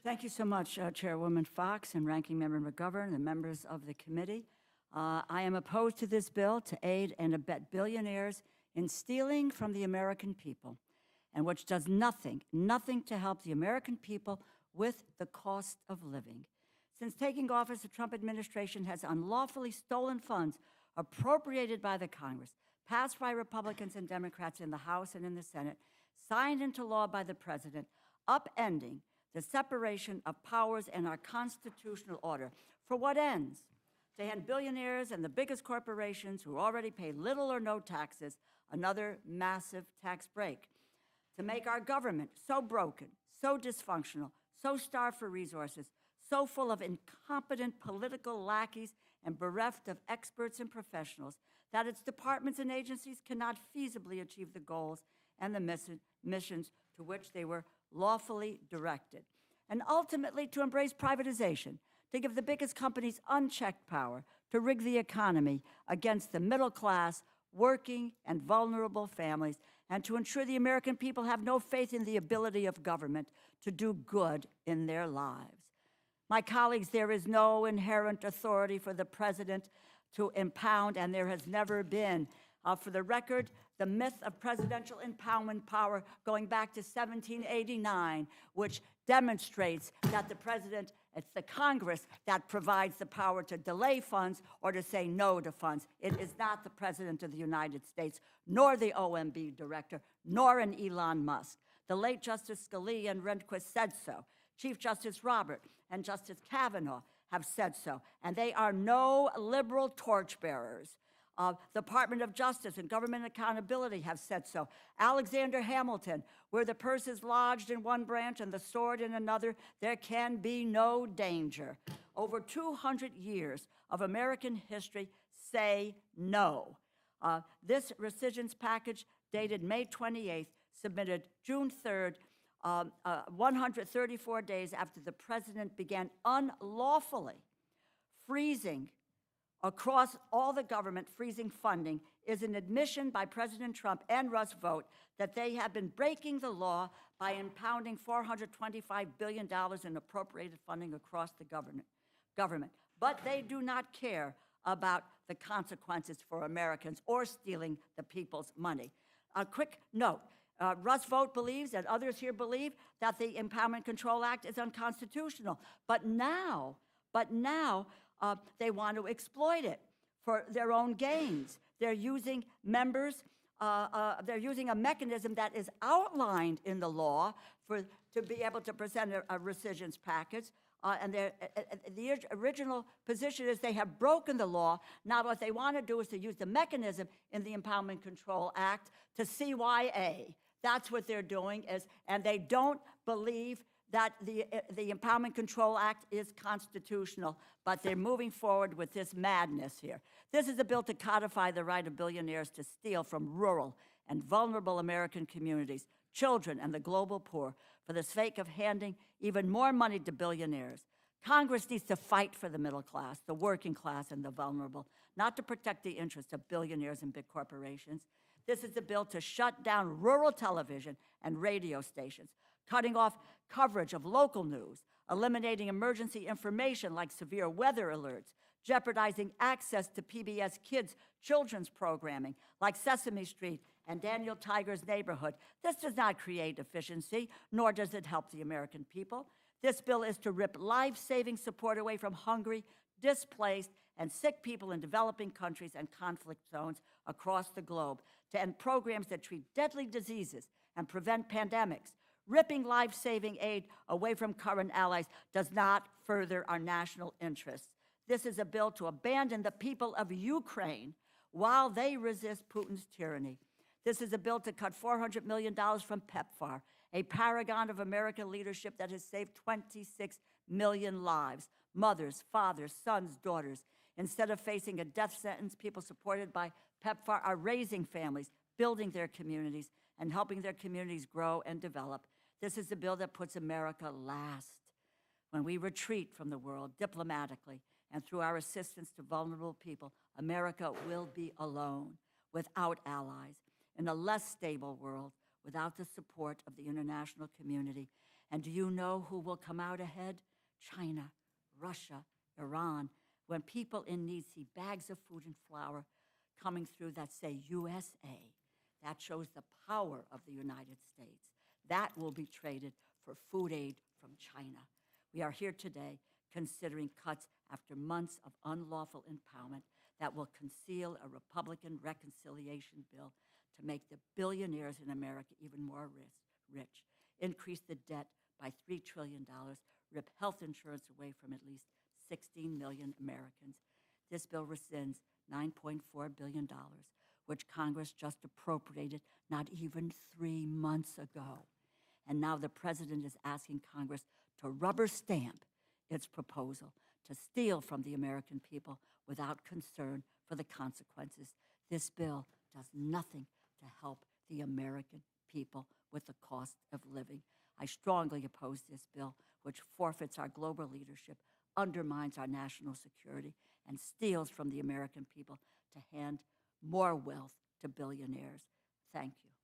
Thank you so much, Chairwoman Fox and Ranking Member McGovern and members of the committee. I am opposed to this bill to aid and abet billionaires in stealing from the American people, and which does nothing to help the American people with the cost of living. Since taking office, the Trump administration has unlawfully stolen funds appropriated by the Congress, passed by Republicans and Democrats in the House and in the Senate, signed into law by the President, upending the separation of powers and our constitutional order. For what ends? To hand billionaires and the biggest corporations who already pay little or no taxes another massive tax break. To make our government so broken, so dysfunctional, so starved for resources, so full of incompetent political lackeys and bereft of experts and professionals that its departments and agencies cannot feasibly achieve the goals and the missions to which they were lawfully directed. And ultimately to embrace privatization, to give the biggest companies unchecked power to rig the economy against the middle class, working and vulnerable families, and to ensure the American people have no faith in the ability of government to do good in their lives. My colleagues, there is no inherent authority for the president to impound, and there has never been. For the record, the myth of presidential impoundment power going back to 1789, which demonstrates that the president, it's the Congress that provides the power to delay funds or to say no to funds. It is not the President of the United States, nor the OMB director, nor an Elon Musk. The late Justice Scalia and Rehnquist said so. Chief Justice Robert and Justice Kavanaugh have said so, and they are no liberal torchbearers. The Department of Justice and Government Accountability have said so. Alexander Hamilton, where the purse is lodged in one branch and the sword in another, there can be no danger. Over 200 years of American history say no. This rescissions package, dated May 28th, submitted June 3rd, 134 days after the president began unlawfully freezing across all the government, freezing funding, is an admission by President Trump and Russ Vought that they have been breaking the law by impounding $425 billion in appropriated funding across the government. But they do not care about the consequences for Americans or stealing the people's money. A quick note. Russ Vought believes, and others here believe, that the Impoundment Control Act is unconstitutional. But now they want to exploit it for their own gains. They're using they're using a mechanism that is outlined in the law to be able to present a rescissions package. And the original position is they have broken the law. Now what they want to do is to use the mechanism in the Impoundment Control Act to CYA. That's what they're doing, and they don't believe that the Impoundment Control Act is constitutional, but they're moving forward with this madness here. This is a bill to codify the right of billionaires to steal from rural and vulnerable American communities, children, and the global poor for the sake of handing even more money to billionaires. Congress needs to fight for the middle class, the working class, and the vulnerable, not to protect the interests of billionaires and big corporations. This is a bill to shut down rural television and radio stations, cutting off coverage of local news, eliminating emergency information like severe weather alerts, jeopardizing access to PBS Kids children's programming like Sesame Street and Daniel Tiger's Neighborhood. This does not create efficiency, nor does it help the American people. This bill is to rip life-saving support away from hungry, displaced, and sick people in developing countries and conflict zones across the globe, to end programs that treat deadly diseases and prevent pandemics. Ripping life-saving aid away from current allies does not further our national interests. This is a bill to abandon the people of Ukraine while they resist Putin's tyranny. This is a bill to cut $400 million from PEPFAR, a paragon of American leadership that has saved 26 million lives, mothers, fathers, sons, daughters. Instead of facing a death sentence, people supported by PEPFAR are raising families, building their communities, and helping their communities grow and develop. This is a bill that puts America last. When we retreat from the world diplomatically and through our assistance to vulnerable people, America will be alone, without allies, in a less stable world, without the support of the international community. And do you know who will come out ahead? China, Russia, Iran. When people in need see bags of food and flour coming through that say USA, that shows the power of the United States. That will be traded for food aid from China. We are here today considering cuts after months of unlawful impoundment that will conceal a Republican reconciliation bill to make the billionaires in America even more rich, increase the debt by $3 trillion, rip health insurance away from at least 16 million Americans. This bill rescinds $9.4 billion, which Congress just appropriated not even 3 months ago. And now the president is asking Congress to rubber stamp its proposal to steal from the American people without concern for the consequences. This bill does nothing to help the American people with the cost of living. I strongly oppose this bill, which forfeits our global leadership, undermines our national security, and steals from the American people to hand more wealth to billionaires. Thank you.